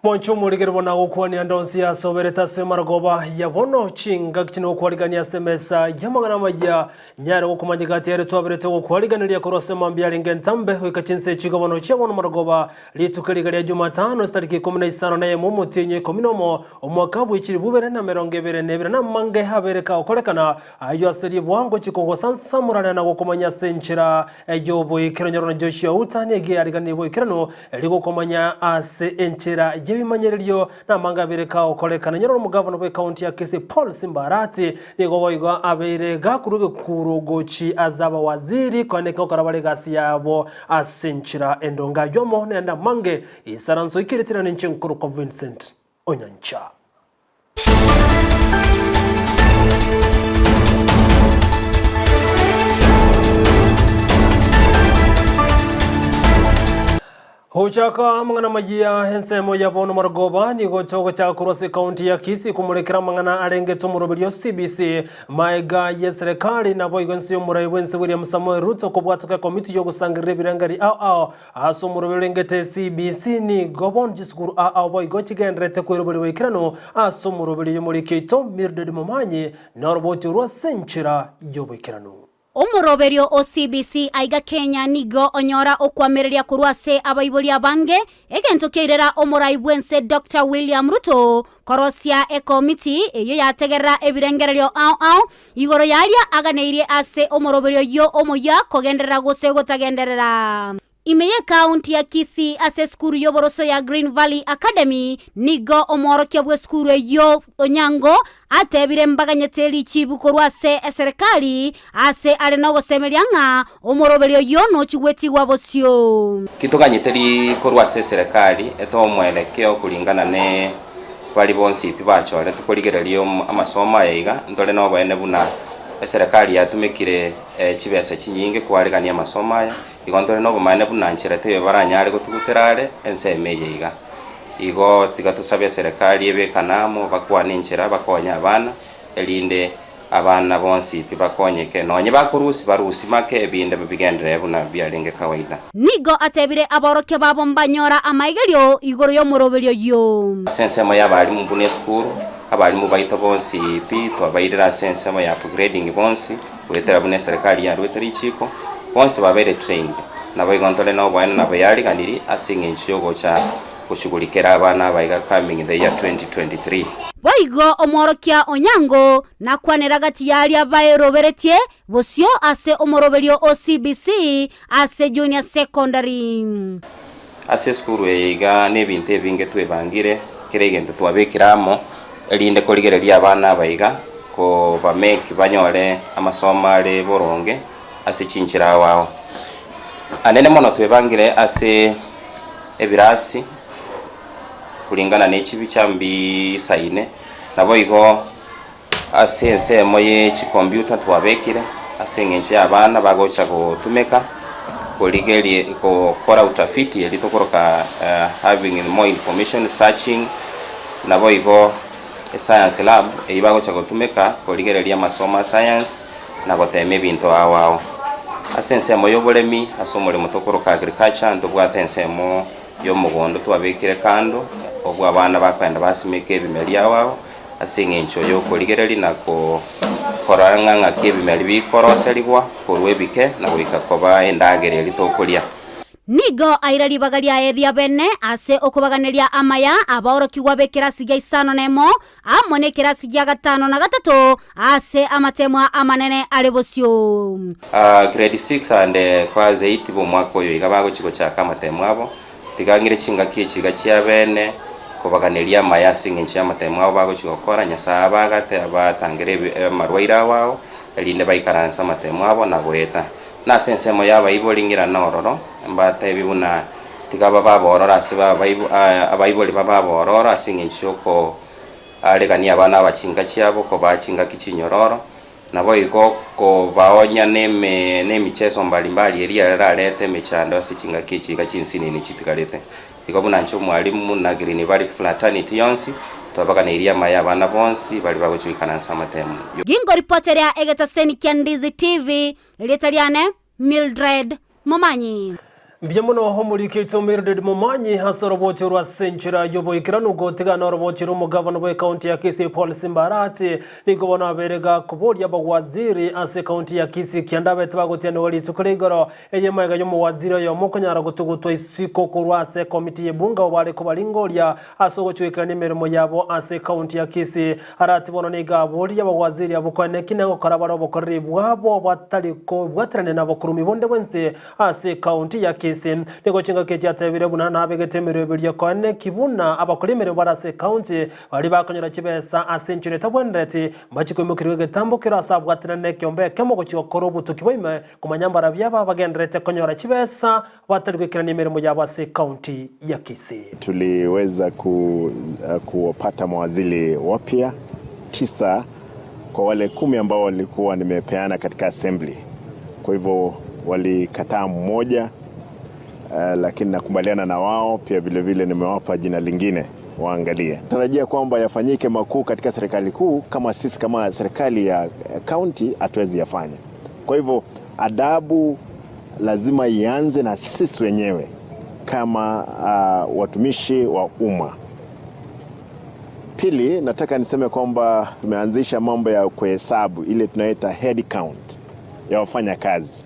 Monchumu ligiribona gukwani andonsi ya sobereta semaragoba yabono chinga kino kwaligania semesa yamagana majya nyare gukumanyigati yare twaberete gukwaliganiria korose mambya lingentambe wikachinse chigabono cyabono maragoba litukaligalia Jumatano tariki 15 na Eyemo mutinye kominomo omwaka bwikiri bubere na 2022 na mange habereka okolekana ayo aseri bwango chikogo sansamurana na gukumanya senchira eyobo ikironyoro na Joshua utanege ariganirwo ikirano ligukomanya ase enchira yebimanyereryo na mangabireka okolekana nyoro mugavana we county ya Kisii Paul Simbarati nigoboiga abeirega kuruge kurogochi azaba waziri kwaneka okarabale gasi yabo asenchira endonga yomo nenda mange isaranso ikiritira n'inchinkuru ko Vincent Onyancha. Hochaka mangana majia Ensemo yabono maragoba ni gochogo cha kurose county ya Kisii kumulekera mangana alenge tomurobelyo CBC maiga yeserikali na boigonsi yomurai wense William Samoei Ruto kubwatoka komiti yo gusangirira birangari aso murobelengete CBC ni gobon jiskuru boigo chigendrete kwirobelwe ikirano aso murobelyo muri Kito Mirded Momanyi na roboti rwa senchira yobo ikirano. Omoroberio o CBC aiga Kenya nigo onyora okwamereria kurwase abaiboli abange egento keirera omorai bwense Dr. William Ruto korosia ekomiti eyo yategerera ebirengererio igoro yalia aganeirie ase omoroberio yo omoya kogenderera gose gotagenderera. Imeye county ya Kisii ase skuru yoboroso ya Green Valley Academy nigo omorokya bwe skuru yo onyango atebire mbaganyeteli chibuko rwase serikali ase ale no gosemelianga omoroberio yo no chigweti wabosyo kitoganyeteli korwase serikali eto mwelekeo kulingana ne bali bonsi pibachole tukoligerelio amasoma yiga ndole no bene buna serikali yatumikire chibese chinyinge kwaligania amasoma ya igondore no bumane bunanchira tebe baranyare gutuguterare Ensa yiga igo tigatusabye serikali ebekanamo bakwaninchira bakonya abana elinde abana bonsi pibakonyeke nonye bakurusi barusi make ebinde bigendere buna byalenge kawaida nigo atebire aboroke babo mbanyora amaigelyo igoro yo murobelyo yo sensemo yabali mu bune school abali mu baito bonsi pi to abaidira sensemo ya upgrading bonsi wetera bune serikali ya rweteri chiko bonsi babere trained na bayigontole no bwana na bayali kaniri asinge nchiyogo cha kushugulikera abana baiga coming in the year 2023 Boigo omorokia onyango na kwanera gati yali abayeroberetie bosyo ase omoroberio OCBC ase junior secondary ase skuru yiga nebinte binge twebangire kiregente twabekiramo elinde koligereria abana baiga ko bameki banyole amasomale boronge ase chinchira wao anene mono twebangire ase ebirasi kulingana n'ekibi cyambi saine nabo igo ase Ensemo ye computer twabekire ase ngencho y'abana bagocha gutumeka koligeri ko kora utafiti elitokoroka having more information searching nabo igo science lab ebagocha gutumeka koligeri amasoma science nabo teme bintu awao ase Ensemo y'obolemi asomole mutokoroka agriculture ndobwate Ensemo yo mugondo twabekire kando obwo abana bakwenda basimeke ebimeli awao asinge ncho yo koligereri nako koranga kebimeli bikoroseligwa korwebike na wikakoba endagere litokolya nigo airali bagalia area bene ase okubaganiria amaya abaorokigwa bekira sigya 5 nemo amone kira sigya 5 na 3 ase amatemwa amanene alebosyo grade 6 and class 8 bo mwako yo igabago chiko cha kamatemwa abo tigangire chinga kichiga chia bene kubaganiria maya singe nchi amatemo abo bago chikokora nyasa bagate abatangire marwaira wao elinde baikaransa amatemo abo na goeta na Ensemo yaba ibolingira nororo mbate bibuna tigaba baborora asiba abayiboli baborora singe nchi yoko alegania abana abachinga chiabo ko bachinga kichinyororo nabo iko ko baonya nemichezo mbalimbali eria rarete mechando asichinga kichiga chinsini ni chitikalete iko bunancho mwalimu na Green Valley fraternity yonsi tobaka na eria maya bana bonsi bali bagochikana nsamatemu gingo reporter ya Egeta Seni Ndizi TV letaliane Mildred Momanyi. Biamono homulike tomirde mumanyi hasoroboti rwa senchira yobo ikiranu gotigana roboti rumo governor we county ya Kisii policy mbarati nigobona berega kubodi abawaziri ase county ya Kisii kiandabe tbagotene wali tukurigoro Eyemo yomo waziri yo mokonyara gutugutwa isiko kurwa ase committee yebunga obale kubalingoria asogochwekana emirimo yabo ase county ya Kisii arati bono niga bodi abawaziri abukone kinango karabaro bokorri bwabo batali ko bwatrane nabo kurumi bonde wense ase county ya Kisii Niko chinga keja tebire buna na begete miribiri kone kibuna abakulimere barase county bali bakonyera kibesa asenchire tabwendeti machiko mukiriwe tambo kirasa bwatirane kyombe kemo gochyo korobu tukiboime kumanyambara byaba bagendrete konyora kibesa batarwikirana imirimo yabase county ya Kisii. Tuliweza kuwapata mawaziri wapya 9 kwa wale 10 ambao walikuwa nimepeana katika assembly. Kwa hivyo walikataa mmoja. Lakini nakubaliana na wao pia vile vile nimewapa jina lingine waangalie. Tarajia kwamba yafanyike makuu katika serikali kuu kama sisi kama serikali ya county hatuwezi yafanya. Kwa hivyo adabu lazima ianze na sisi wenyewe kama watumishi wa umma. Pili, nataka niseme kwamba tumeanzisha mambo ya kuhesabu ile tunaita head count ya wafanya kazi.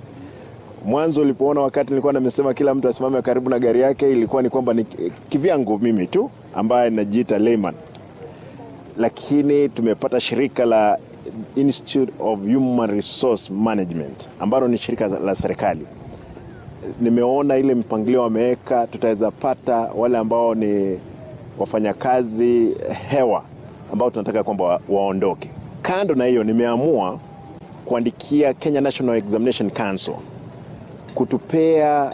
Mwanzo ulipoona wakati nilikuwa nimesema kila mtu asimame karibu na gari yake, ilikuwa ni kwamba ni kivyangu mimi tu ambaye najiita layman. Lakini tumepata shirika la Institute of Human Resource Management ambalo ni shirika la serikali. Nimeona ile mpangilio wameweka, tutaweza pata wale ambao ni wafanyakazi hewa ambao tunataka kwamba waondoke. Kando na hiyo nimeamua kuandikia Kenya National Examination Council kutupea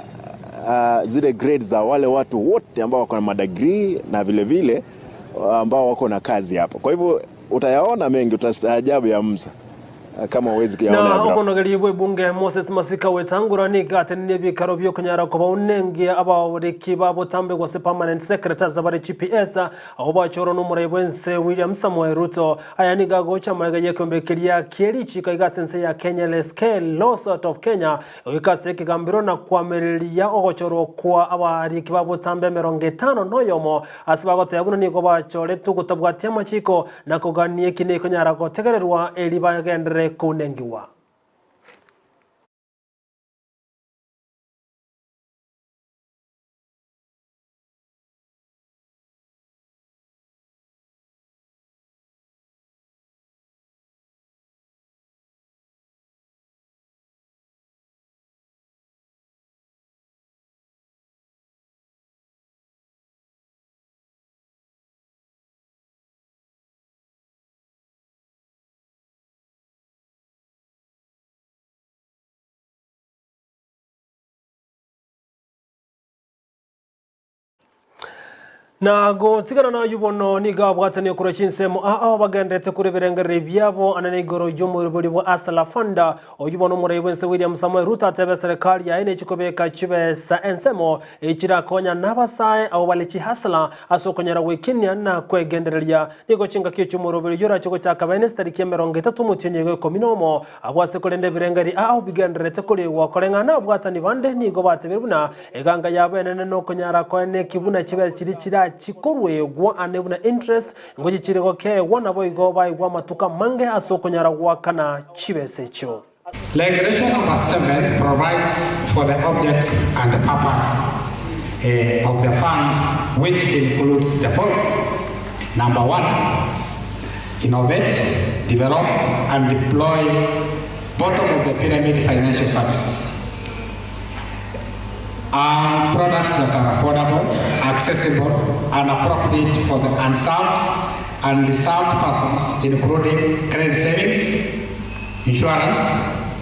zile grades za wale watu wote ambao wako na madegree na vile vile ambao wako na kazi hapa. Kwa hivyo utayaona mengi, utastaajabu ya Musa kama uwezi kuyaona. Na okonogelibwe bunge Moses Masika wetangurani gatenene bikaro byo kunyara ko baunenge abaworeki babo tambe gose permanent secretary zabari GPS aho bachoro no murebwense William Samuel Ruto ayani gagocha maga yekombekeria kierichi kaigasense ya Kenya LSK Law Sort of Kenya wikase kigambiro na kwamereria ogochoro kwa abariki babo tambe 50 noyomo asibagote yabuno niko bachore tugutabwatia machiko na kuganie kine kunyara ko tegererwa eliba gendere kunengiwa. Na go tigana na yubono niga bwatani kuro chinsemo bagendete kuri berengere byabo anane goro jomuriburi bo asala fanda oyubono murebense William Samuel Ruto atebe serikali ya ene chikobeka chibesa ensemo echira konya nabasaye abo balichi hasala asokonyara wekinya na kwegendereria nigo chinga kichumuriburi yora chiko cha kabene stariki 30 mutinye kominomo abwase kolende berengeri bigenderete kuri wakorenga na bwatani bande nigo batebiruna eganga yabene no konyara koene kibuna chibesa chirichira chikorwe gwa anebuna interest ngoji chirego ke wana boigo bai gwa matuka mange asokonyara gwa kana chibesecho. Regulation number 7 provides for the objects and the purpose of the fund, which includes the following. Number 1, innovate, develop and deploy bottom of the pyramid financial services. Products that are affordable, accessible, and appropriate for the unserved and deserved persons, including credit savings, insurance,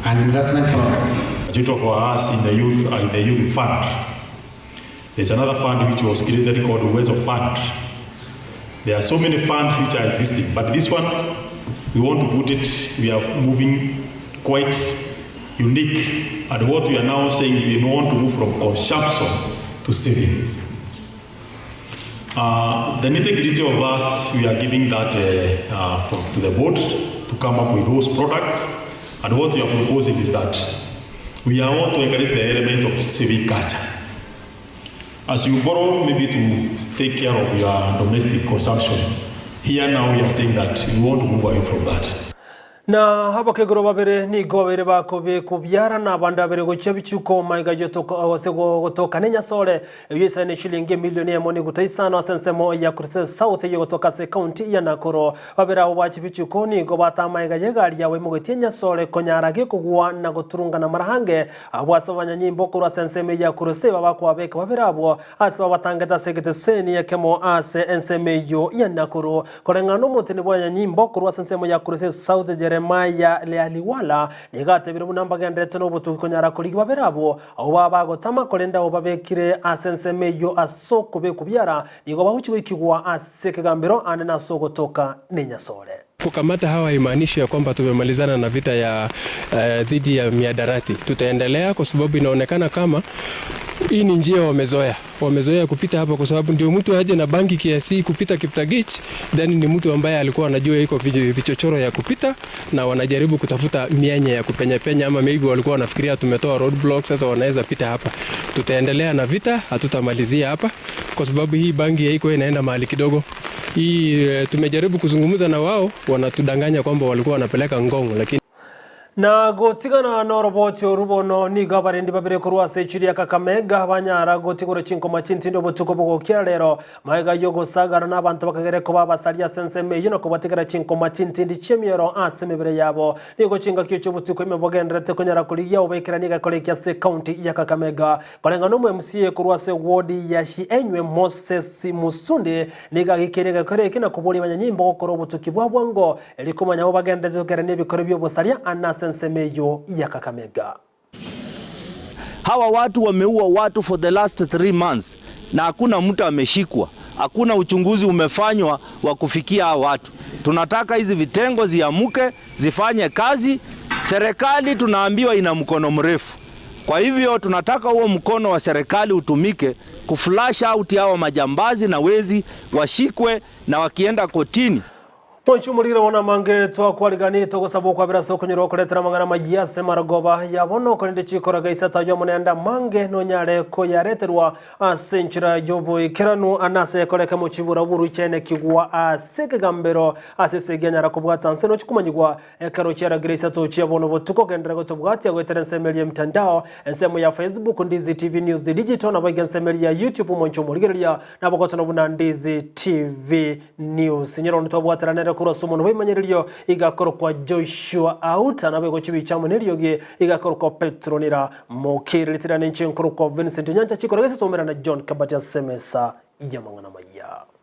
and investment products. For us in the youth fund, there's another fund which was created called the Ways of Fund. There are so many funds which are existing, but this one, we want to put it, we are moving quite unique. And what we are now saying, we want to move from consumption to savings. The nitty-gritty of us, we are giving that to the board to come up with those products. And what we are proposing is that we are want to encourage the element of saving culture. As you borrow maybe to take care of your domestic consumption, here now we are saying that we want to move away from that. Na haba kegoro babere ni gobere bakobe kubyara na banda bere goche bichuko maiga jotoka osego gotoka nenya sole yesa ne shilingi milioni ya moni gutaisano asensemo ya kurse south yo gotoka se county ya Nakuru babera obachi bichuko ni gobata maiga yegali yawe mugetinya sole konyarage kugwa na goturunga na marahange abwasabanya nyimbo kurwa senseme ya kurse babako abeka babera abo asaba batangata segete seni ya kemo ase enseme yo ya Nakuru kolengano mutini bwanya nyimbo kurwa sensemo ya kurse south Amayia lealiwala nigate birubu namba gendete no butu konyara koligi baberabo aho baba gotama kolenda obabekire asensemeyo asoko be kubyara nigo bahuchi ikigwa asekegambiro ane na soko toka Ninyasole. Kukamata hawa imaanishi ya kwamba tumemalizana na vita ya dhidi ya miadarati. Tutaendelea kwa sababu inaonekana kama hii ni njia wamezoea kupita hapa kwa sababu ndio mtu aje na banki kiasi kupita Kiptagich, then ni mtu ambaye alikuwa anajua iko vichochoro ya kupita na wanajaribu kutafuta mianya ya kupenya ama maybe walikuwa wanafikiria tumetoa roadblock sasa wanaweza pita hapa. Tutaendelea na vita, hatutamalizia hapa kwa sababu hii banki iko inaenda mahali kidogo. Hii tumejaribu kuzungumza na wao, wanatudanganya kwamba walikuwa wanapeleka Ngong lakini na gotigana no roboti orubono ni gabarendi babere kurwa sechiri Kakamega banyara gotigoro chinko machinti ndo botuko bogo kiralero maiga yogo sagara na abantu bakagere ko babasalia senseme yino ko batigara chinko machinti ndi chemiero asemebere yabo nigo chinga kicho botuko imebogendrete konyara kuliya obekira niga kolekya se county ya Kakamega kolenga no MCA kurwa se wodi ya Eyemo Moses Musunde niga gikerega kore kina kubuli banyanyimbo ko botuki bwabwango elikomanya obagendrete kere nebikore byo bosalia anase Nsemeyo ya Kakamega. Hawa watu wameua watu for the last 3 months na hakuna mtu ameshikwa. Hakuna uchunguzi umefanywa wa kufikia hawa watu. Tunataka hizi vitengo ziamuke, zifanye kazi. Serikali tunaambiwa ina mkono mrefu. Kwa hivyo tunataka huo mkono wa serikali utumike kuflash out hawa majambazi na wezi washikwe na wakienda kotini. Ponchumulira wana mange twa kwaligani to gusabo kwa bira soko nyiro koletera mangana majiyase maragoba yabono ko ndichi koraga isata yo munenda mange no nyare ko yareterwa asenchira jobo ikiranu anase koleka mu kibura buru cyene kigwa asekegambero aseseganyara ko bwatanse no chikumanyigwa ekaro cyara Grace to chiyabono botuko gendera go to bwati agwetera nsemeli mtandao ensemo ya Facebook Ndizi TV News the digital na bagensemeli ya YouTube monchumulira nabogoto no buna Ndizi TV News nyiro ntwa bwatera kurasa umuntu wimanyiriyo igakoro kwa Joshua Auta nabe go chibichamo niriyoge igakoro kwa Petronira mukiritirana n'inkuru kwa Vincent Nyanja chikoro gese somera na John Kabati asemesa ijamangana maya.